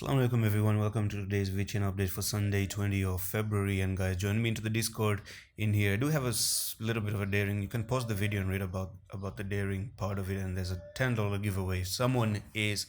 Assalamu alaikum everyone, welcome to today's VECHAIN update for Sunday 20th of February. And guys, join me into the Discord in here. I do have a little bit of a daring. You can pause the video and read about the daring part of it, and there's a $10 giveaway. Someone is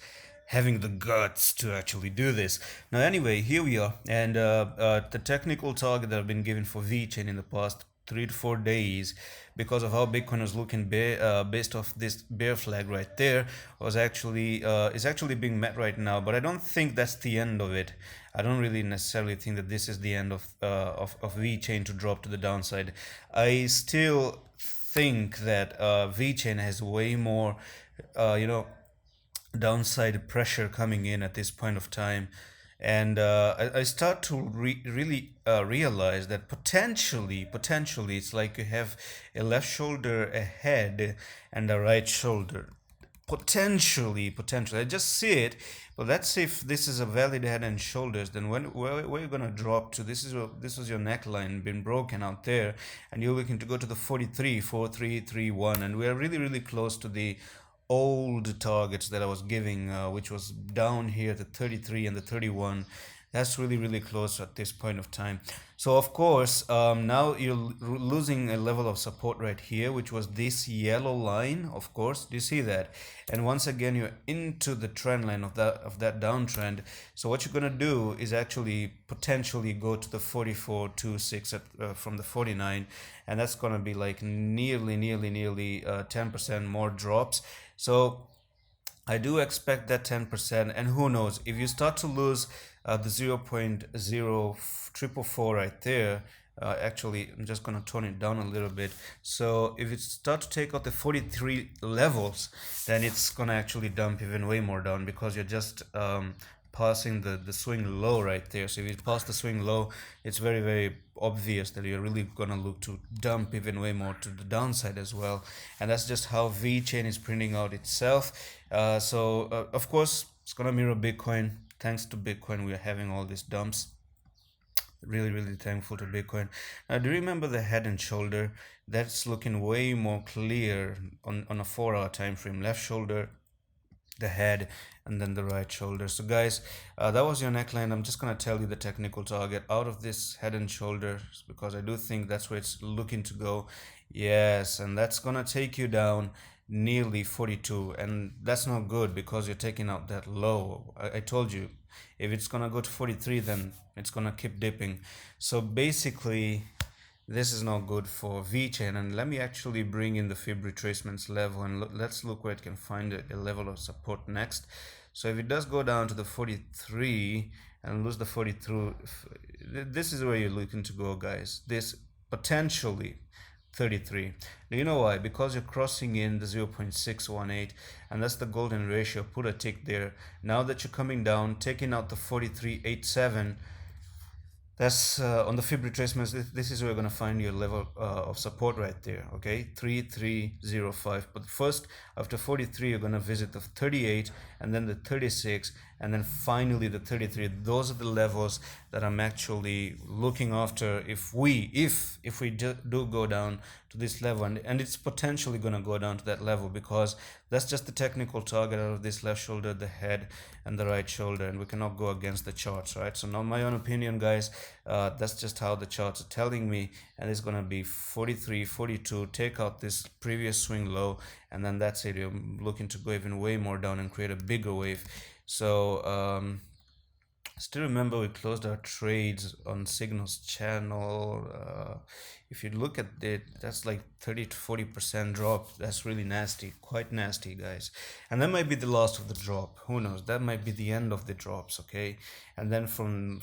having the guts to actually do this. Now anyway, here we are, and the technical target that I've been given for VECHAIN in the past 3 to 4 days, because of how Bitcoin was looking based off this bear flag right there, was actually is actually being met right now. But I don't think that's the end of it. I don't really necessarily think that this is the end of VECHAIN to drop to the downside. I still think that VECHAIN has way more downside pressure coming in at this point of time. And I start to really realize that potentially it's like you have a left shoulder ahead and a right shoulder. Potentially, I just see it. But let's see if this is a valid head and shoulders. Then where you're gonna drop to? This was your neckline been broken out there, and you're looking to go to the 43.4331, and we're really close to the old targets that I was giving, which was down here, the 33 and the 31. That's really close at this point of time. So of course, now you're losing a level of support right here, which was this yellow line. Of course, do you see that? And once again, you're into the trend line of that downtrend. So what you're gonna do is actually potentially go to the 44.26 from the 49, and that's gonna be like nearly 10% more drops. So I do expect that 10%, and who knows, if you start to lose the 0.0444 right there, actually I'm just gonna tone it down a little bit. So if it start to take out the 43 levels, then it's gonna actually dump even way more down, because you're just passing the swing low right there. So if you pass the swing low, it's very obvious that you're really gonna look to dump even way more to the downside as well. And that's just how VECHAIN is printing out itself. Of course, it's gonna mirror Bitcoin. Thanks to Bitcoin, we are having all these dumps. Really thankful to Bitcoin. Now, do you remember the head and shoulder? That's looking way more clear on a 4-hour time frame. Left shoulder, the head, and then the right shoulder. So guys, that was your neckline. I'm just gonna tell you the technical target out of this head and shoulders, because I do think that's where it's looking to go. Yes, and that's gonna take you down nearly 42, and that's not good, because you're taking out that low. I told you, if it's gonna go to 43, then it's gonna keep dipping. So basically, this is not good for VECHAIN. And let me actually bring in the fib retracements level, and let's look where it can find a level of support next. So if it does go down to the 43 and lose the 42, this is where you're looking to go, guys. This potentially 33. Do you know why? Because you're crossing in the 0.618, and that's the golden ratio. Put a tick there. Now that you're coming down, taking out the 43.87, that's on the fib retracements. This is where you're going to find your level of support right there. Okay, 3305. But first, after 43, you're going to visit the 38, and then the 36, and then finally the 33. Those are the levels that I'm actually looking after if we do go down to this level, and it's potentially going to go down to that level, because that's just the technical target out of this left shoulder, the head, and the right shoulder, and we cannot go against the charts, right? So now my own opinion, guys, that's just how the charts are telling me, and it's going to be 43, 42. Take out this previous swing low, and then that's it. You're looking to go even way more down and create a bigger wave. So still remember, we closed our trades on Signal's channel. If you look at it, that's like 30 to 40% drop. That's really nasty, quite nasty, guys. And that might be the last of the drop. Who knows? That might be the end of the drops. Okay, and then from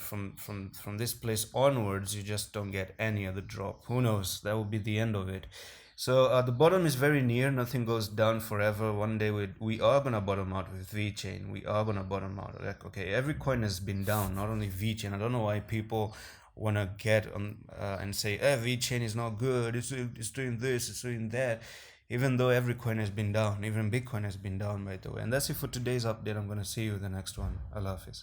this place onwards, you just don't get any other drop. Who knows? That will be the end of it. So the bottom is very near. Nothing goes down forever. One day we are gonna bottom out with VECHAIN. We are gonna bottom out. Like, okay, every coin has been down, not only VECHAIN. I don't know why people wanna get and say, VECHAIN is not good. It's doing this. It's doing that. Even though every coin has been down, even Bitcoin has been down, by the way. And that's it for today's update. I'm gonna see you in the next one. Allah Hafiz.